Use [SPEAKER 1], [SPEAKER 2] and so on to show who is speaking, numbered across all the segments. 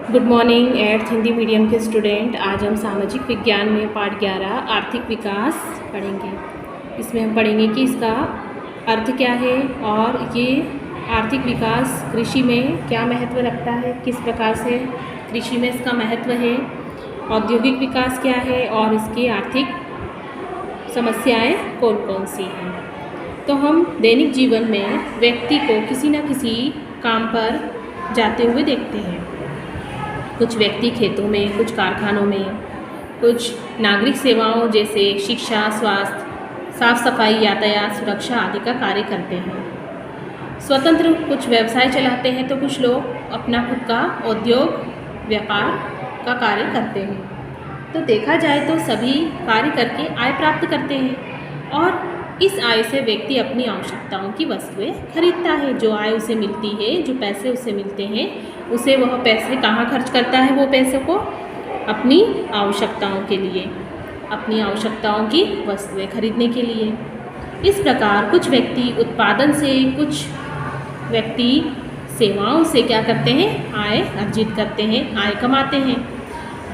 [SPEAKER 1] Good morning eighth Hindi medium के student. आज हम सामाजिक विज्ञान में पाठ 11 आर्थिक विकास पढ़ेंगे। इसमें हम पढ़ेंगे कि इसका अर्थ क्या है और ये आर्थिक विकास कृषि में क्या महत्व रखता है, किस प्रकार से कृषि में इसका महत्व है, औद्योगिक विकास क्या है और इसकी आर्थिक समस्याएं कौन कौन सी हैं। तो हम दैनिक जीवन में व्यक्ति को किसी न किसी काम पर जाते हुए देखते हैं। कुछ व्यक्ति खेतों में, कुछ कारखानों में, कुछ नागरिक सेवाओं जैसे शिक्षा, स्वास्थ्य, साफ सफाई, यातायात, सुरक्षा आदि का कार्य करते हैं। स्वतंत्र कुछ व्यवसाय चलाते हैं तो कुछ लोग अपना खुद का उद्योग व्यापार का कार्य करते हैं। तो देखा जाए तो सभी कार्य करके आय प्राप्त करते हैं और इस आय से व्यक्ति अपनी आवश्यकताओं की वस्तुएं खरीदता है। जो आय उसे मिलती है, जो पैसे उसे मिलते हैं, उसे वह पैसे कहाँ खर्च करता है? वो पैसे को अपनी आवश्यकताओं के लिए, अपनी आवश्यकताओं की वस्तुएं खरीदने के लिए। इस प्रकार कुछ व्यक्ति उत्पादन से, कुछ व्यक्ति सेवाओं से क्या करते हैं? आय अर्जित करते हैं, आय कमाते हैं।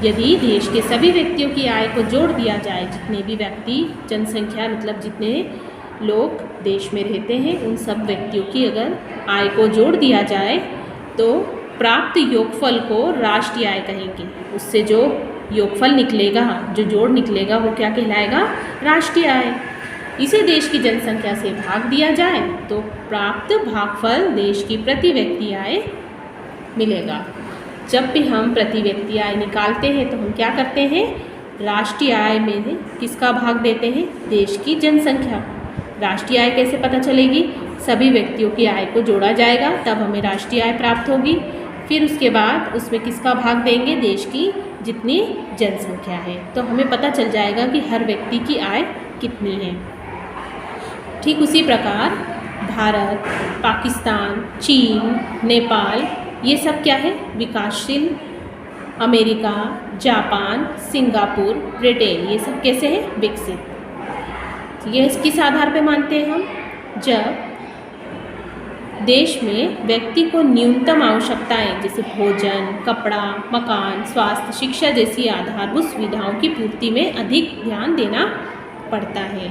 [SPEAKER 1] यदि देश के सभी व्यक्तियों की आय को जोड़ दिया जाए, जितने भी व्यक्ति, जनसंख्या मतलब जितने लोग देश में रहते हैं, उन सब व्यक्तियों की अगर आय को जोड़ दिया जाए तो प्राप्त योगफल को राष्ट्रीय आय कहेंगे। उससे जो योगफल निकलेगा, जो जोड़ निकलेगा, वो क्या कहलाएगा? राष्ट्रीय आय। इसे देश की जनसंख्या से भाग दिया जाए तो प्राप्त भागफल देश की प्रति व्यक्ति आय मिलेगा। जब भी हम प्रति व्यक्ति आय निकालते हैं तो हम क्या करते हैं? राष्ट्रीय आय में किसका भाग देते हैं? देश की जनसंख्या। राष्ट्रीय आय कैसे पता चलेगी? सभी व्यक्तियों की आय को जोड़ा जाएगा, तब हमें राष्ट्रीय आय प्राप्त होगी। फिर उसके बाद उसमें किसका भाग देंगे? देश की जितनी जनसंख्या है, तो हमें पता चल जाएगा कि हर व्यक्ति की आय कितनी है। ठीक उसी प्रकार भारत, पाकिस्तान, चीन, नेपाल, ये सब क्या है? विकासशील। अमेरिका, जापान, सिंगापुर, ब्रिटेन, ये सब कैसे हैं? विकसित। ये किस आधार पे मानते हैं हम? जब देश में व्यक्ति को न्यूनतम आवश्यकताएं जैसे भोजन, कपड़ा, मकान, स्वास्थ्य, शिक्षा जैसी आधारभूत सुविधाओं की पूर्ति में अधिक ध्यान देना पड़ता है।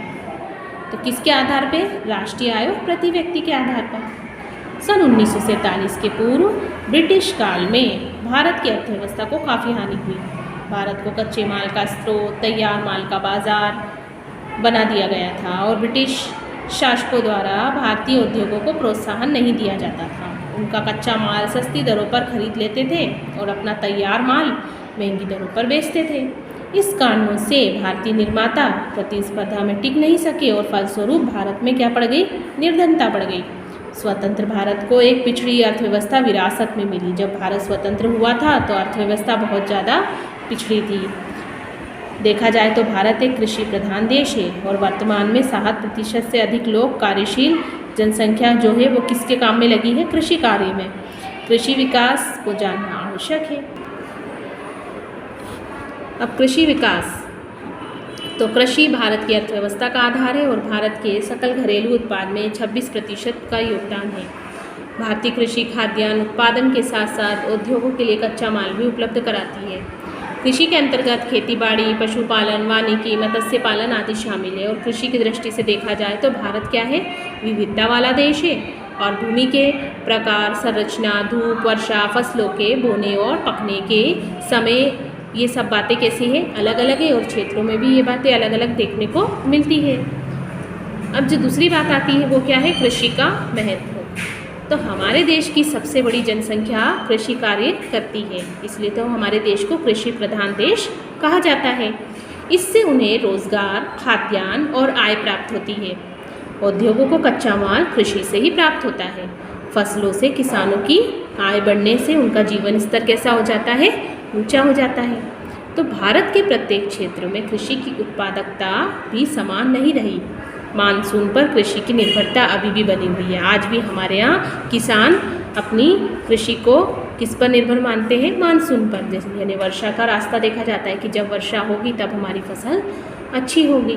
[SPEAKER 1] तो किसके आधार पे? राष्ट्रीय आय और प्रति व्यक्ति के आधार पर। सन 1947 के पूर्व ब्रिटिश काल में भारत की अर्थव्यवस्था को काफ़ी हानि हुई। भारत को कच्चे माल का स्रोत, तैयार माल का बाजार बना दिया गया था और ब्रिटिश शासकों द्वारा भारतीय उद्योगों को प्रोत्साहन नहीं दिया जाता था। उनका कच्चा माल सस्ती दरों पर खरीद लेते थे और अपना तैयार माल महंगी दरों पर बेचते थे। इस कारणों से भारतीय निर्माता प्रतिस्पर्धा में टिक नहीं सके और फलस्वरूप भारत में क्या पड़ गई? निर्धनता बढ़ गई। स्वतंत्र भारत को एक पिछड़ी अर्थव्यवस्था विरासत में मिली। जब भारत स्वतंत्र हुआ था तो अर्थव्यवस्था बहुत ज़्यादा पिछड़ी थी। देखा जाए तो भारत एक कृषि प्रधान देश है और वर्तमान में 60% से अधिक लोग, कार्यशील जनसंख्या जो है वो किसके काम में लगी है? कृषि कार्य में। कृषि विकास को जानना आवश्यक है। अब कृषि विकास, तो कृषि भारत की अर्थव्यवस्था का आधार है और भारत के सकल घरेलू उत्पाद में 26% का योगदान है। भारतीय कृषि खाद्यान्न उत्पादन के साथ साथ उद्योगों के लिए कच्चा माल भी उपलब्ध कराती है। कृषि के अंतर्गत खेती बाड़ी, पशुपालन, वानिकी, मत्स्य पालन आदि शामिल है। और कृषि की दृष्टि से देखा जाए तो भारत क्या है? विविधता वाला देश है और भूमि के प्रकार, संरचना, धूप, वर्षा, फसलों के बोने और पकने के समय, ये सब बातें कैसी हैं? अलग अलग है और क्षेत्रों में भी ये बातें अलग अलग देखने को मिलती है। अब जो दूसरी बात आती है वो क्या है? कृषि का महत्व। तो हमारे देश की सबसे बड़ी जनसंख्या कृषि कार्य करती है, इसलिए तो हमारे देश को कृषि प्रधान देश कहा जाता है। इससे उन्हें रोजगार, खाद्यान्न और आय प्राप्त होती है। उद्योगों को कच्चा माल कृषि से ही प्राप्त होता है। फसलों से किसानों की आय बढ़ने से उनका जीवन स्तर कैसा हो जाता है? ऊंचा हो जाता है। तो भारत के प्रत्येक क्षेत्र में कृषि की उत्पादकता भी समान नहीं रही। मानसून पर कृषि की निर्भरता अभी भी बनी हुई है। आज भी हमारे यहाँ किसान अपनी कृषि को किस पर निर्भर मानते हैं? मानसून पर। जैसे यानी वर्षा का रास्ता देखा जाता है कि जब वर्षा होगी तब हमारी फसल अच्छी होगी।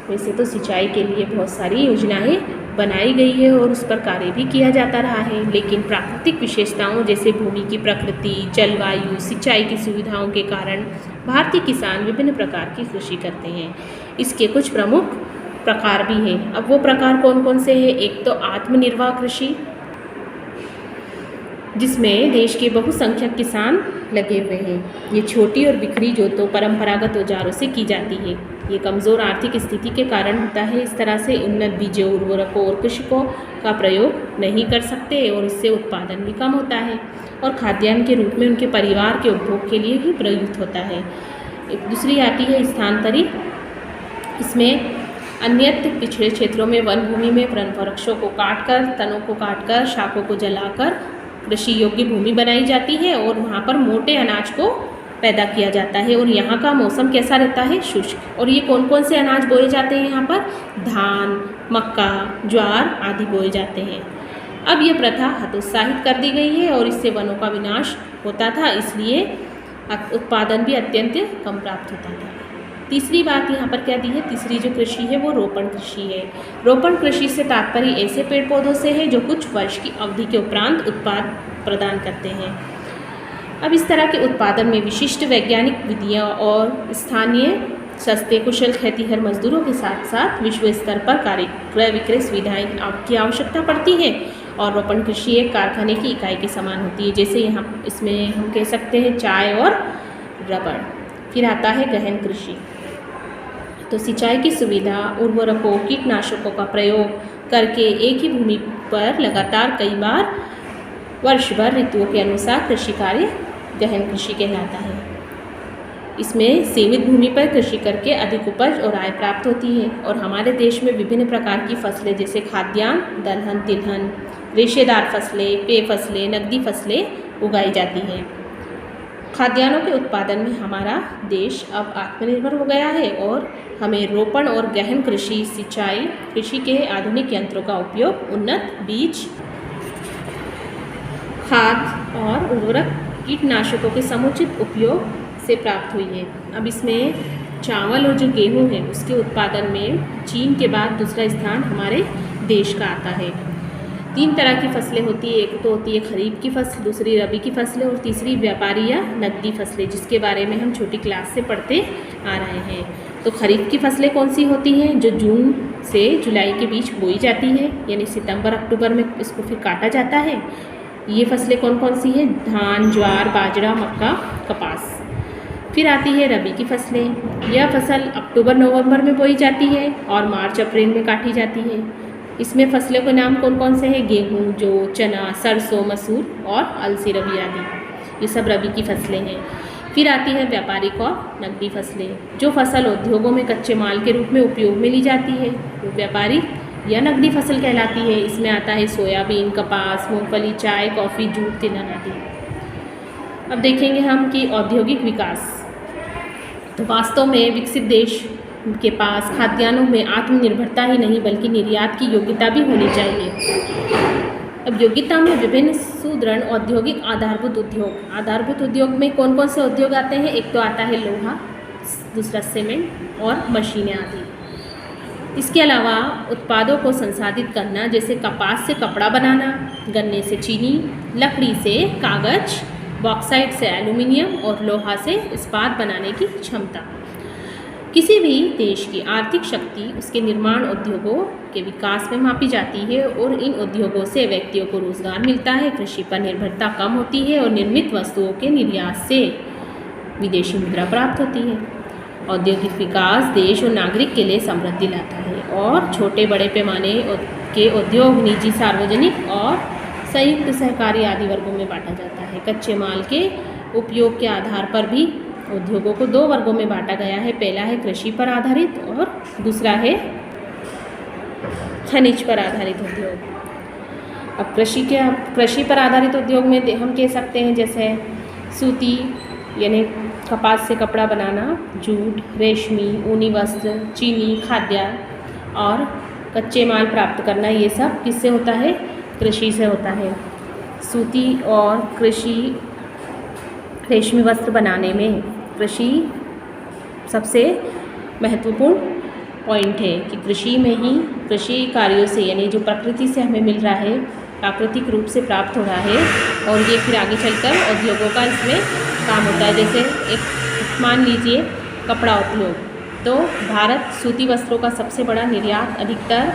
[SPEAKER 1] वैसे तो सिंचाई के लिए बहुत सारी योजनाएं बनाई गई है और उस पर कार्य भी किया जाता रहा है। लेकिन प्राकृतिक विशेषताओं जैसे भूमि की प्रकृति, जलवायु, सिंचाई की सुविधाओं के कारण भारतीय किसान विभिन्न प्रकार की कृषि करते हैं। इसके कुछ प्रमुख प्रकार भी हैं। अब वो प्रकार कौन कौन से हैं? एक तो आत्मनिर्वाह कृषि, जिसमें देश के बहुसंख्यक किसान लगे हुए हैं। ये छोटी और बिखरी जोतों परंपरागत औजारों से की जाती है। ये कमज़ोर आर्थिक स्थिति के कारण होता है। इस तरह से उन्नत बीजों, उर्वरकों और कृषिकों का प्रयोग नहीं कर सकते और इससे उत्पादन भी कम होता है और खाद्यान्न के रूप में उनके परिवार के उपभोग के लिए ही प्रयुक्त होता है। एक दूसरी आती है स्थानांतरित। इसमें अन्यत्र पिछड़े क्षेत्रों में वन भूमि में वृक्षों को काटकर, तनों को काटकर, शाखों को जलाकर कृषि योग्य भूमि बनाई जाती है और वहाँ पर मोटे अनाज को पैदा किया जाता है। और यहाँ का मौसम कैसा रहता है? शुष्क। और ये कौन कौन से अनाज बोए जाते हैं यहाँ पर? धान, मक्का, ज्वार आदि बोए जाते हैं। अब ये प्रथा हतोत्साहित कर दी गई है और इससे वनों का विनाश होता था, इसलिए उत्पादन भी अत्यंत कम प्राप्त होता था। तीसरी बात यहाँ पर क्या दी है? तीसरी जो कृषि है वो रोपण कृषि है। रोपण कृषि से तात्पर्य ऐसे पेड़ पौधों से है जो कुछ वर्ष की अवधि के उपरांत उत्पाद प्रदान करते हैं। अब इस तरह के उत्पादन में विशिष्ट वैज्ञानिक विधियाँ और स्थानीय सस्ते कुशल खेतीहर मजदूरों के साथ साथ विश्व स्तर पर क्रय विक्रय सुविधाएँ की आवश्यकता पड़ती है। और रोपण कृषि एक कारखाने की इकाई के समान होती है। जैसे यहाँ इसमें हम कह सकते हैं चाय और रबड़। फिर आता है गहन कृषि। तो सिंचाई की सुविधा, उर्वरकों, कीटनाशकों का प्रयोग करके एक ही भूमि पर लगातार कई बार वर्ष भर ऋतुओं के अनुसार कृषि कार्य गहन कृषि कहलाता है। इसमें सीमित भूमि पर कृषि करके अधिक उपज और आय प्राप्त होती है। और हमारे देश में विभिन्न प्रकार की फसलें जैसे खाद्यान्न, दलहन, तिलहन, रेशेदार फसलें, पेय फसलें, नकदी फसलें उगाई जाती हैं। खाद्यान्नों के उत्पादन में हमारा देश अब आत्मनिर्भर हो गया है और हमें रोपण और गहन कृषि, सिंचाई कृषि के आधुनिक यंत्रों का उपयोग, उन्नत बीज, खाद और उर्वरक, कीटनाशकों के समुचित उपयोग से प्राप्त हुई है। अब इसमें चावल और जो गेहूं है उसके उत्पादन में चीन के बाद दूसरा स्थान हमारे देश का आता है। 3 तरह की फसलें होती है। एक तो होती है खरीफ की फसल, दूसरी रबी की फसलें और तीसरी व्यापारी या नकदी फसलें, जिसके बारे में हम छोटी क्लास से पढ़ते आ रहे हैं। तो खरीफ की फसलें कौन सी होती हैं? जो जून से जुलाई के बीच बोई जाती है, यानी सितंबर अक्टूबर में इसको फिर काटा जाता है। ये फसलें कौन कौन सी हैं? धान, ज्वार, बाजरा, मक्का, कपास। फिर आती है रबी की फसलें। यह फसल अक्टूबर नवंबर में बोई जाती है और मार्च अप्रैल में काटी जाती है। इसमें फसलों के नाम कौन कौन से हैं? गेहूँ, जौ, चना, सरसों, मसूर और अलसी, रबी आदि। ये सब रबी की फसलें हैं। फिर आती है व्यापारिक और नकदी फसलें। जो फसल उद्योगों में कच्चे माल के रूप में उपयोग में ली जाती है वो व्यापारिक या नकदी फसल कहलाती है। इसमें आता है सोयाबीन, कपास, मूंगफली, चाय, कॉफ़ी, जूट, तिलहन आदि। अब देखेंगे हम कि औद्योगिक विकास। तो वास्तव में विकसित देश के पास खाद्यान्नों में आत्मनिर्भरता ही नहीं बल्कि निर्यात की योग्यता भी होनी चाहिए। अब योग्यता में विभिन्न सुदृढ़ औद्योगिक आधारभूत उद्योग में कौन कौन से उद्योग आते हैं? एक तो आता है लोहा, दूसरा सीमेंट और मशीनें आदि। इसके अलावा उत्पादों को संसाधित करना, जैसे कपास से कपड़ा बनाना, गन्ने से चीनी, लकड़ी से कागज, बॉक्साइट से एल्यूमिनियम और लोहा से इस्पात बनाने की क्षमता। किसी भी देश की आर्थिक शक्ति उसके निर्माण उद्योगों के विकास में मापी जाती है और इन उद्योगों से व्यक्तियों को रोजगार मिलता है, कृषि पर निर्भरता कम होती है और निर्मित वस्तुओं के निर्यात से विदेशी मुद्रा प्राप्त होती है। औद्योगिक विकास देश और नागरिक के लिए समृद्धि लाता है और छोटे बड़े पैमाने के उद्योग निजी, सार्वजनिक और संयुक्त सहकारी आदि वर्गों में बांटा जाता है। कच्चे माल के उपयोग के आधार पर भी उद्योगों को 2 वर्गों में बांटा गया है। पहला है कृषि पर आधारित और दूसरा है खनिज पर आधारित उद्योग। अब कृषि पर आधारित उद्योग में हम कह सकते हैं जैसे सूती यानी कपास से कपड़ा बनाना, जूट, रेशमी, ऊनी वस्त्र, चीनी, खाद्यान्न और कच्चे माल प्राप्त करना, ये सब किससे होता है? कृषि से होता है। सूती और कृषि रेशमी वस्त्र बनाने में कृषि सबसे महत्वपूर्ण पॉइंट है कि कृषि में ही कृषि कार्यों से, यानी जो प्रकृति से हमें मिल रहा है, प्राकृतिक रूप से प्राप्त हो रहा है, और ये फिर आगे चलकर उद्योगों का इसमें काम होता है। जैसे एक मान लीजिए कपड़ा उद्योग, तो भारत सूती वस्त्रों का सबसे बड़ा निर्यात अधिकतर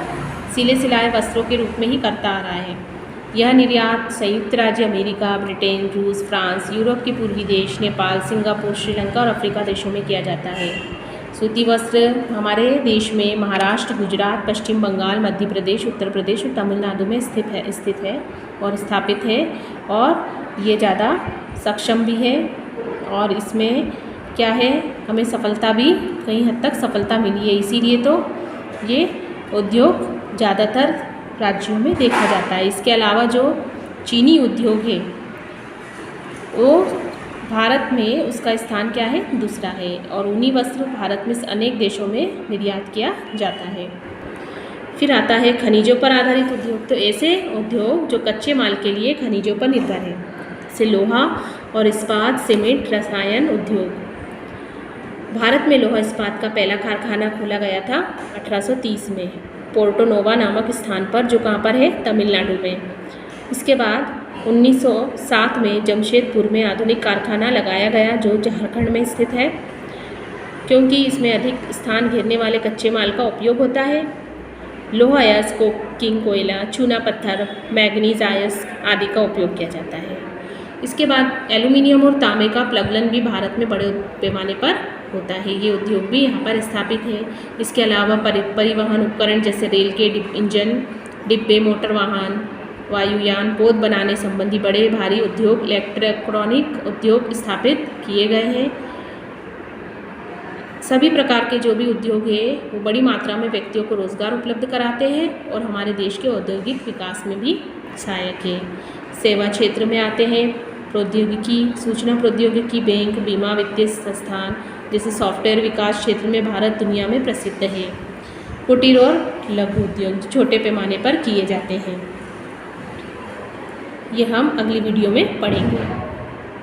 [SPEAKER 1] सिले सिलाए वस्त्रों के रूप में ही करता आ रहा है। यह निर्यात संयुक्त राज्य अमेरिका, ब्रिटेन, रूस, फ्रांस, यूरोप के पूर्वी देश, नेपाल, सिंगापुर, श्रीलंका और अफ्रीका देशों में किया जाता है। सूती वस्त्र हमारे देश में महाराष्ट्र, गुजरात, पश्चिम बंगाल, मध्य प्रदेश, उत्तर प्रदेश और तमिलनाडु में स्थित है और स्थापित है, और ये ज़्यादा सक्षम भी है, और इसमें क्या है, हमें सफलता भी कई हद तक सफलता मिली है। इसीलिए तो ये उद्योग ज़्यादातर राज्यों में देखा जाता है। इसके अलावा जो चीनी उद्योग है वो भारत में उसका स्थान क्या है, दूसरा है, और ऊनी वस्त्र भारत में अनेक देशों में निर्यात किया जाता है। फिर आता है खनिजों पर आधारित उद्योग। तो ऐसे उद्योग जो कच्चे माल के लिए खनिजों पर निर्भर है, जैसे लोहा और इस्पात, सीमेंट, रसायन उद्योग। भारत में लोहा इस्पात का पहला कारखाना खोला गया था 1830 में पोर्टो नोवा नामक स्थान पर, जो कहाँ पर है, तमिलनाडु में। इसके बाद 1907 में जमशेदपुर में आधुनिक कारखाना लगाया गया, जो झारखंड में स्थित है, क्योंकि इसमें अधिक स्थान घेरने वाले कच्चे माल का उपयोग होता है। लोहा अयस्क, कोकिंग कोयला, चूना पत्थर, मैग्नीज अयस्क आदि का उपयोग किया जाता है। इसके बाद एल्यूमिनियम और तांबे का प्लगलन भी भारत में बड़े पैमाने पर होता है। ये उद्योग भी यहाँ पर स्थापित है। इसके अलावा परिवहन उपकरण जैसे रेल के इंजन, डिब्बे, मोटर वाहन, वायुयान, पोत बनाने संबंधी बड़े भारी उद्योग, इलेक्ट्रॉनिक उद्योग स्थापित किए गए हैं। सभी प्रकार के जो भी उद्योग है वो बड़ी मात्रा में व्यक्तियों को रोजगार उपलब्ध कराते हैं और हमारे देश के औद्योगिक विकास में भी सहायक है। सेवा क्षेत्र में आते हैं प्रौद्योगिकी, सूचना प्रौद्योगिकी, बैंक, बीमा, वित्तीय संस्थान जैसे सॉफ्टवेयर विकास क्षेत्र में भारत दुनिया में प्रसिद्ध है। कुटीर और लघु उद्योग छोटे पैमाने पर किए जाते हैं। ये हम अगली वीडियो में पढ़ेंगे।